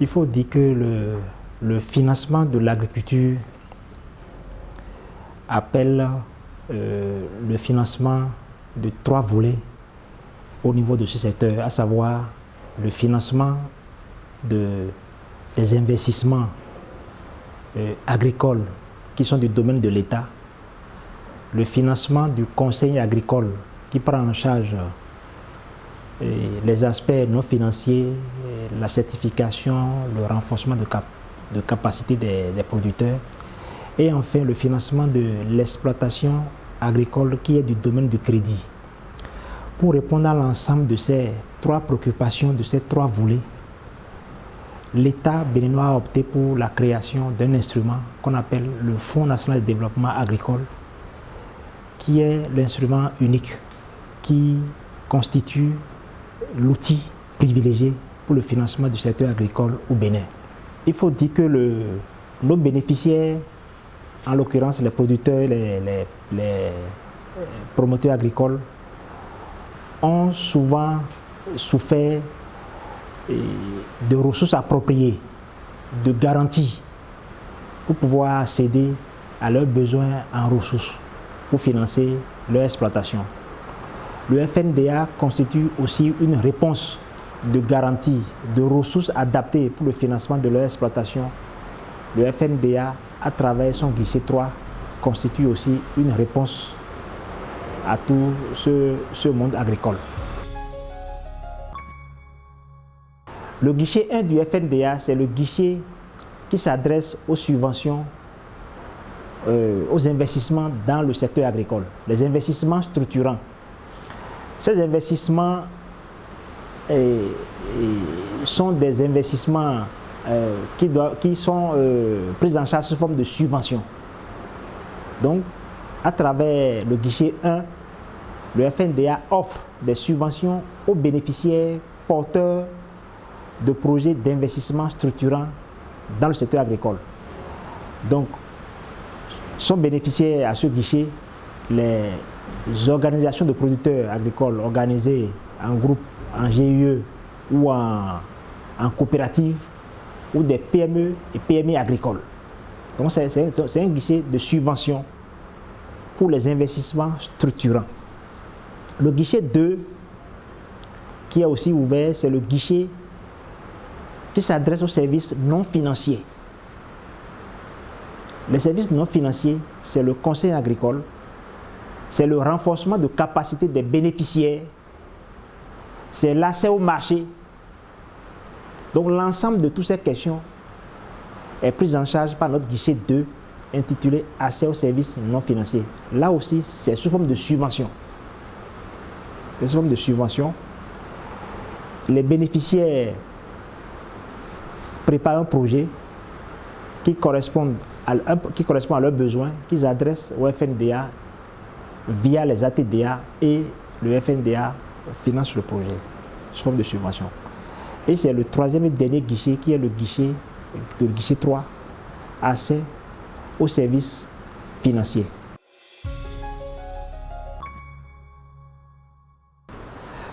Il faut dire que le financement de l'agriculture appelle le financement de 3 volets au niveau de ce secteur, à savoir le financement des investissements agricoles qui sont du domaine de l'État, le financement du conseil agricole qui prend en charge les aspects non financiers, la certification, le renforcement de capacité des producteurs, et enfin le financement de l'exploitation agricole qui est du domaine du crédit. Pour répondre à l'ensemble de ces 3 préoccupations, de ces 3 volets, l'État béninois a opté pour la création d'un instrument qu'on appelle le Fonds national de développement agricole, qui est l'instrument unique qui constitue l'outil privilégié pour le financement du secteur agricole au Bénin. Il faut dire que nos bénéficiaires, en l'occurrence les producteurs, les promoteurs agricoles, ont souvent souffert de ressources appropriées, de garanties pour pouvoir accéder à leurs besoins en ressources pour financer leur exploitation. Le FNDA constitue aussi une réponse de garantie, de ressources adaptées pour le financement de leur exploitation. Le FNDA, à travers son guichet 3, constitue aussi une réponse à tout ce monde agricole. Le guichet 1 du FNDA, c'est le guichet qui s'adresse aux subventions, aux investissements dans le secteur agricole, les investissements structurants. Ces investissements sont des investissements qui sont pris en charge sous forme de subventions. Donc, à travers le guichet 1, le FNDA offre des subventions aux bénéficiaires porteurs de projets d'investissement structurants dans le secteur agricole. Donc, sont bénéficiaires à ce guichet les organisations de producteurs agricoles organisées en groupe, en GIE ou en coopérative, ou des PME et PMI agricoles. Donc c'est un guichet de subvention pour les investissements structurants. Le guichet 2, qui est aussi ouvert, c'est le guichet qui s'adresse aux services non financiers. Les services non financiers, c'est le conseil agricole, c'est le renforcement de capacité des bénéficiaires, c'est l'accès au marché. Donc l'ensemble de toutes ces questions est pris en charge par notre guichet 2 intitulé accès aux services non financiers. Là aussi, c'est sous forme de subvention. C'est sous forme de subvention. Les bénéficiaires préparent un projet qui correspond à leurs besoins, qu'ils adressent au FNDA via les ATDA, et le FNDA finance le projet sous forme de subvention. Et c'est le 3e et dernier guichet qui est le guichet 3, accès aux services financiers.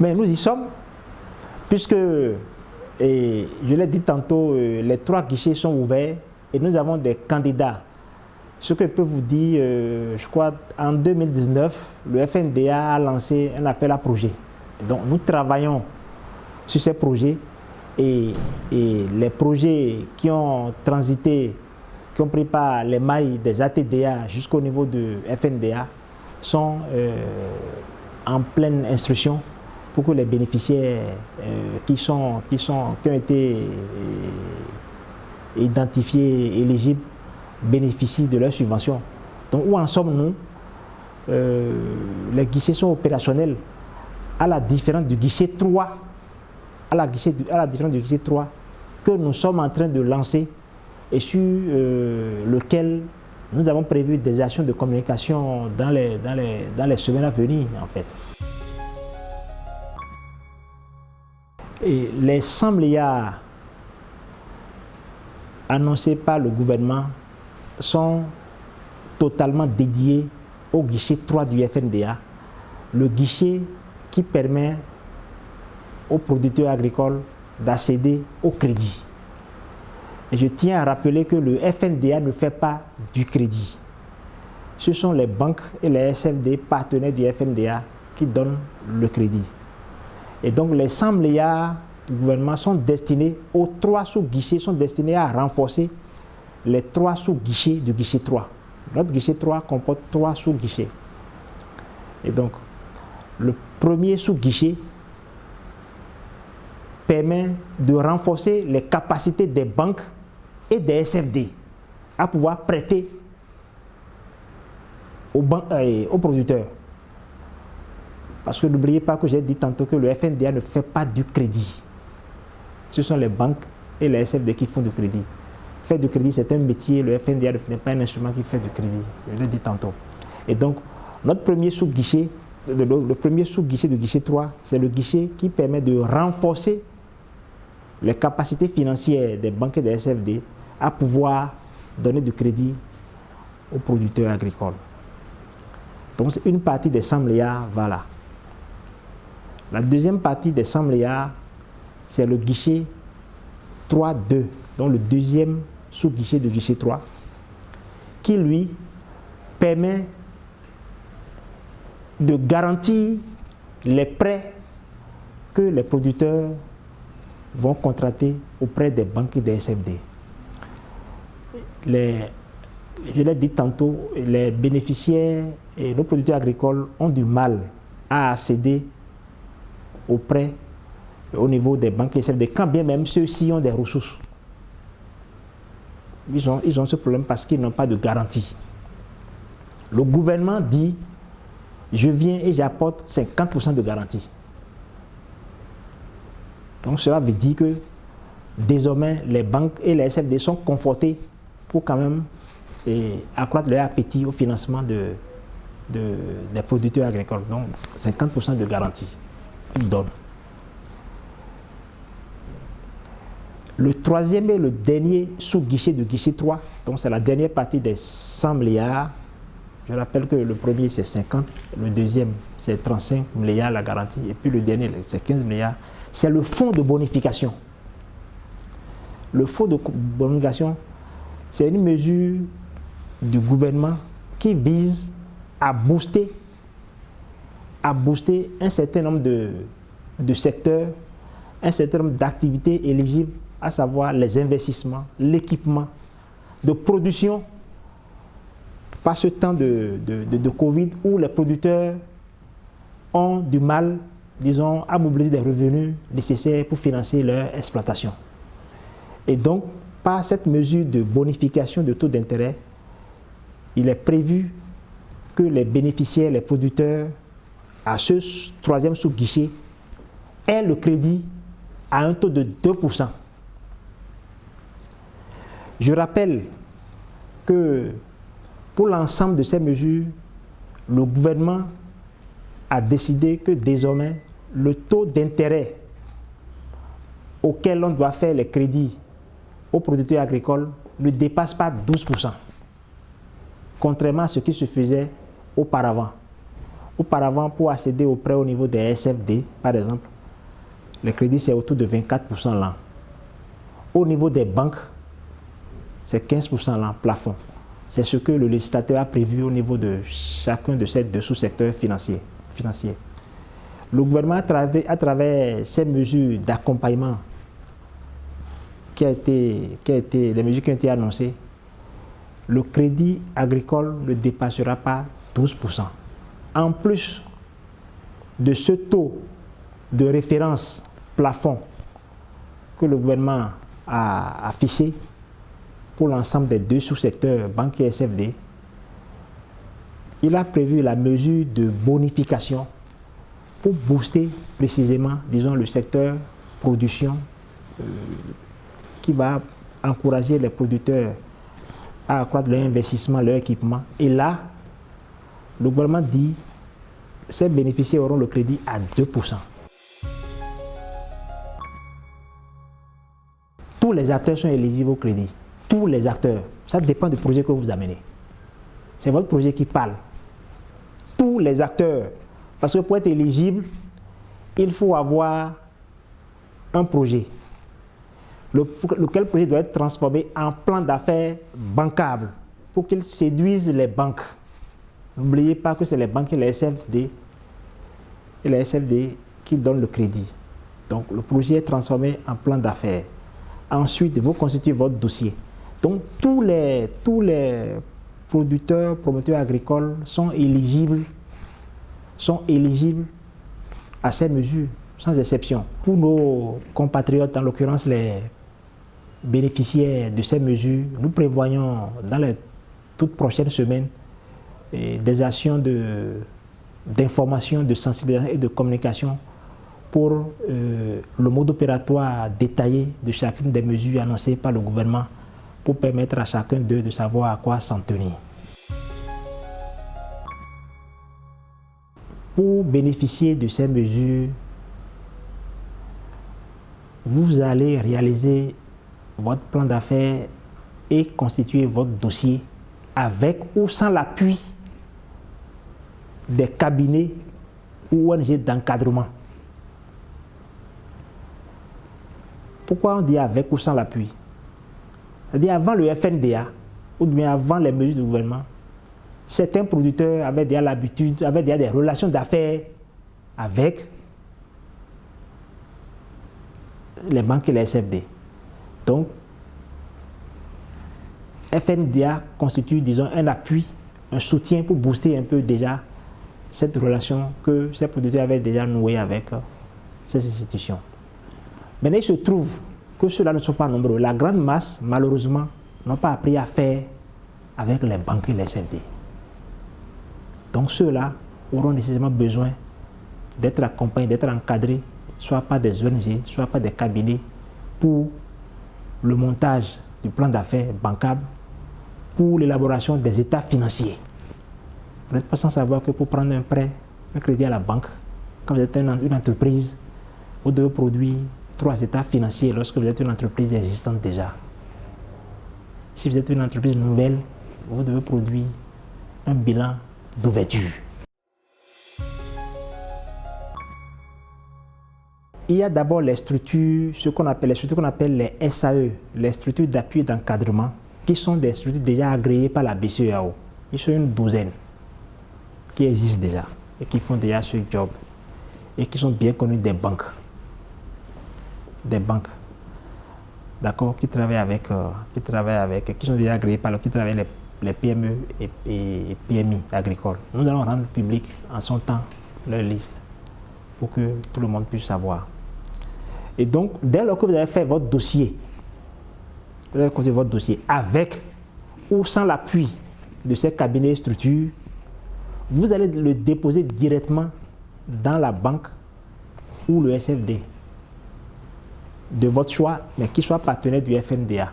Mais nous y sommes, puisque, et je l'ai dit tantôt, les 3 guichets sont ouverts et nous avons des candidats. Ce que je peux vous dire, je crois en 2019, le FNDA a lancé un appel à projet. Donc nous travaillons sur ces projets et les projets qui ont transité, qui ont pris par les mailles des ATDA jusqu'au niveau de FNDA sont en pleine instruction pour que les bénéficiaires qui ont été identifiés, éligibles, bénéficient de leurs subventions. Donc où en sommes-nous? Les guichets sont opérationnels à la différence du guichet 3, à la différence du guichet 3 que nous sommes en train de lancer et sur lequel nous avons prévu des actions de communication dans les semaines à venir en fait. Et les 100 milliards annoncés par le gouvernement sont totalement dédiés au guichet 3 du FNDA, le guichet qui permet aux producteurs agricoles d'accéder au crédit. Et je tiens à rappeler que le FNDA ne fait pas du crédit. Ce sont les banques et les SFD partenaires du FNDA qui donnent le crédit. Et donc les 100 milliards du gouvernement sont destinés aux 3 sous-guichets, sont destinés à renforcer les 3 sous-guichets du guichet 3. Notre guichet 3 comporte 3 sous-guichets. Et donc, le premier sous-guichet permet de renforcer les capacités des banques et des SFD à pouvoir prêter aux producteurs. Parce que n'oubliez pas que j'ai dit tantôt que le FNDA ne fait pas du crédit. Ce sont les banques et les SFD qui font du crédit. Faire du crédit, c'est un métier. Le FNDA n'est pas un instrument qui fait du crédit. Je l'ai dit tantôt. Et donc, notre premier sous-guichet, le premier sous-guichet du guichet 3, c'est le guichet qui permet de renforcer les capacités financières des banques et des SFD à pouvoir donner du crédit aux producteurs agricoles. Donc, une partie des 100 milliards va là. La deuxième partie des 100 milliards, c'est le guichet 3-2, donc le deuxième sous-guichet du guichet 3, qui lui permet de garantir les prêts que les producteurs vont contracter auprès des banques et des SFD. Je l'ai dit tantôt, les bénéficiaires et nos producteurs agricoles ont du mal à accéder aux prêts au niveau des banques et SFD, quand bien même ceux-ci ont des ressources. Ils ont ce problème parce qu'ils n'ont pas de garantie. Le gouvernement dit, je viens et j'apporte 50% de garantie. Donc cela veut dire que désormais les banques et les SFD sont confortés pour quand même accroître leur appétit au financement des producteurs agricoles. Donc 50% de garantie qu'ils donnent. Le troisième et le dernier sous-guichet du guichet 3, donc c'est la dernière partie des 100 milliards. Je rappelle que le premier c'est 50, le deuxième c'est 35 milliards la garantie, et puis le dernier c'est 15 milliards. C'est le fonds de bonification. Le fonds de bonification, c'est une mesure du gouvernement qui vise à booster un certain nombre de secteurs, un certain nombre d'activités éligibles, à savoir les investissements, l'équipement de production, par ce temps de Covid où les producteurs ont du mal, disons, à mobiliser des revenus nécessaires pour financer leur exploitation. Et donc, par cette mesure de bonification de taux d'intérêt, il est prévu que les bénéficiaires, les producteurs, à ce troisième sous-guichet, aient le crédit à un taux de 2%. Je rappelle que pour l'ensemble de ces mesures, le gouvernement a décidé que désormais, le taux d'intérêt auquel on doit faire les crédits aux producteurs agricoles ne dépasse pas 12%, contrairement à ce qui se faisait auparavant. Auparavant, pour accéder aux prêts au niveau des SFD, par exemple, le crédit c'est autour de 24% l'an. Au niveau des banques, c'est 15% l'an, plafond. C'est ce que le législateur a prévu au niveau de chacun de ces deux sous-secteurs financiers. Le gouvernement, à travers ces mesures d'accompagnement les mesures qui ont été annoncées, le crédit agricole ne dépassera pas 12%. En plus de ce taux de référence plafond que le gouvernement a affiché pour l'ensemble des deux sous-secteurs, banques et SFD, il a prévu la mesure de bonification pour booster précisément, disons, le secteur production qui va encourager les producteurs à accroître leur investissement, leur équipement. Et là, le gouvernement dit que ces bénéficiaires auront le crédit à 2%. Tous les acteurs sont éligibles au crédit. Tous les acteurs. Ça dépend du projet que vous amenez. C'est votre projet qui parle. Tous les acteurs. Parce que pour être éligible, il faut avoir un projet. lequel projet doit être transformé en plan d'affaires bancable pour qu'il séduise les banques. N'oubliez pas que c'est les banques et les SFD qui donnent le crédit. Donc le projet est transformé en plan d'affaires. Ensuite, vous constituez votre dossier. Donc tous les producteurs, promoteurs agricoles sont éligibles à ces mesures, sans exception. Pour nos compatriotes, en l'occurrence les bénéficiaires de ces mesures, nous prévoyons dans les toutes prochaines semaines des actions d'information, de sensibilisation et de communication pour le mode opératoire détaillé de chacune des mesures annoncées par le gouvernement pour permettre à chacun d'eux de savoir à quoi s'en tenir. Pour bénéficier de ces mesures, vous allez réaliser votre plan d'affaires et constituer votre dossier avec ou sans l'appui des cabinets ou ONG d'encadrement. Pourquoi on dit avec ou sans l'appui? C'est-à-dire avant le FNDA, ou bien avant les mesures du gouvernement, certains producteurs avaient déjà l'habitude, avaient déjà des relations d'affaires avec les banques et les SFD. Donc, FNDA constitue, disons, un appui, un soutien pour booster un peu déjà cette relation que ces producteurs avaient déjà nouée avec ces institutions. Maintenant, il se trouve que ceux-là ne sont pas nombreux. La grande masse, malheureusement, n'ont pas appris à faire avec les banques et les SFD. Donc ceux-là auront nécessairement besoin d'être accompagnés, d'être encadrés, soit par des ONG, soit par des cabinets, pour le montage du plan d'affaires bancable, pour l'élaboration des états financiers. Vous n'êtes pas sans savoir que pour prendre un prêt, un crédit à la banque, quand vous êtes une entreprise, vous devez produire 3 états financiers lorsque vous êtes une entreprise existante déjà. Si vous êtes une entreprise nouvelle, vous devez produire un bilan d'ouverture. Il y a d'abord les structures, ce qu'on appelle les SAE, les structures d'appui et d'encadrement, qui sont des structures déjà agréées par la BCEAO. Ils sont une douzaine qui existent déjà et qui font déjà ce job et qui sont bien connus des banques. D'accord, qui travaillent avec, qui sont déjà agréés par, qui travaillent les PME et PMI agricoles. Nous allons rendre public en son temps leur liste pour que tout le monde puisse savoir. Et donc, dès lors que vous avez fait votre dossier, vous avez construit votre dossier avec ou sans l'appui de ces cabinets et structures, vous allez le déposer directement dans la banque ou le SFD de votre choix, mais qui soit partenaire du FNDA,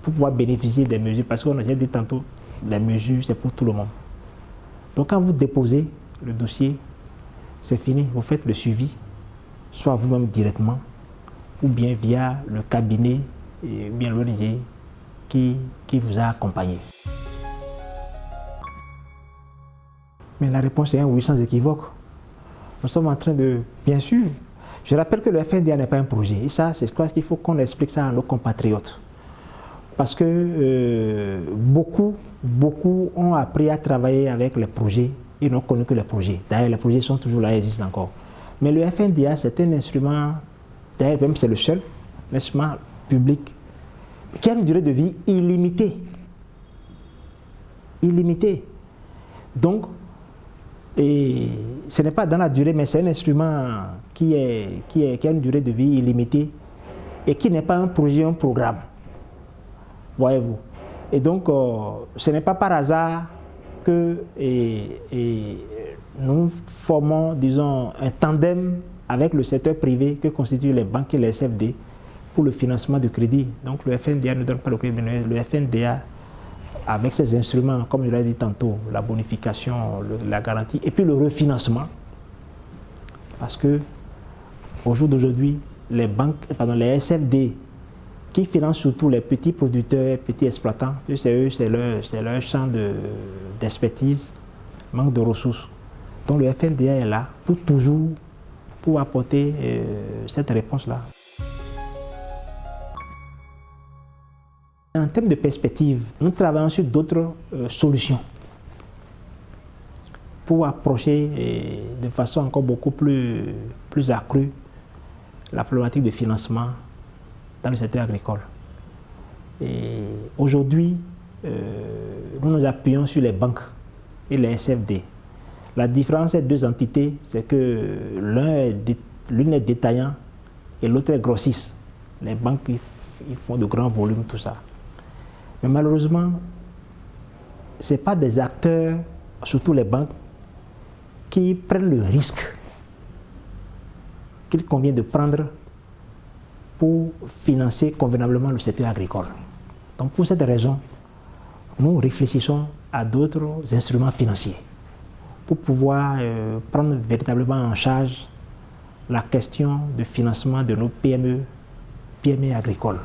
pour pouvoir bénéficier des mesures, parce qu'on a déjà dit tantôt, les mesures, c'est pour tout le monde. Donc quand vous déposez le dossier, c'est fini, vous faites le suivi, soit vous-même directement, ou bien via le cabinet, ou bien l'ONG qui vous a accompagné. Mais la réponse est un oui sans équivoque. Nous sommes en train de, bien sûr, je rappelle que le FNDA n'est pas un projet. Et ça, c'est quoi qu'il faut qu'on explique ça à nos compatriotes. Parce que beaucoup ont appris à travailler avec les projets et n'ont connu que les projets. D'ailleurs, les projets sont toujours là, ils existent encore. Mais le FNDA, c'est un instrument, d'ailleurs même c'est le seul, un instrument public, qui a une durée de vie illimitée. Illimitée. Donc, et ce n'est pas dans la durée, mais c'est un instrument qui a une durée de vie illimitée et qui n'est pas un projet, un programme. Voyez-vous. Et donc, ce n'est pas par hasard que nous formons, disons, un tandem avec le secteur privé que constituent les banques et les SFD pour le financement du crédit. Donc, le FNDA ne donne pas le crédit, mais le FNDA, avec ses instruments, comme je l'ai dit tantôt, la bonification, la garantie, et puis le refinancement. Parce que, au jour d'aujourd'hui, les SFD, qui financent surtout les petits producteurs, petits exploitants, c'est leur champ d'expertise, manque de ressources. Donc le FNDA est là pour toujours, pour apporter cette réponse-là. En termes de perspective, nous travaillons sur d'autres solutions pour approcher de façon encore beaucoup plus accrue la problématique de financement dans le secteur agricole. Aujourd'hui, nous nous appuyons sur les banques et les SFD. La différence entre ces deux entités, c'est que l'une est détaillant et l'autre est grossiste. Les banques, ils font de grands volumes, tout ça. Mais malheureusement, ce n'est pas des acteurs, surtout les banques, qui prennent le risque qu'il convient de prendre pour financer convenablement le secteur agricole. Donc pour cette raison, nous réfléchissons à d'autres instruments financiers pour pouvoir prendre véritablement en charge la question de financement de nos PME agricoles.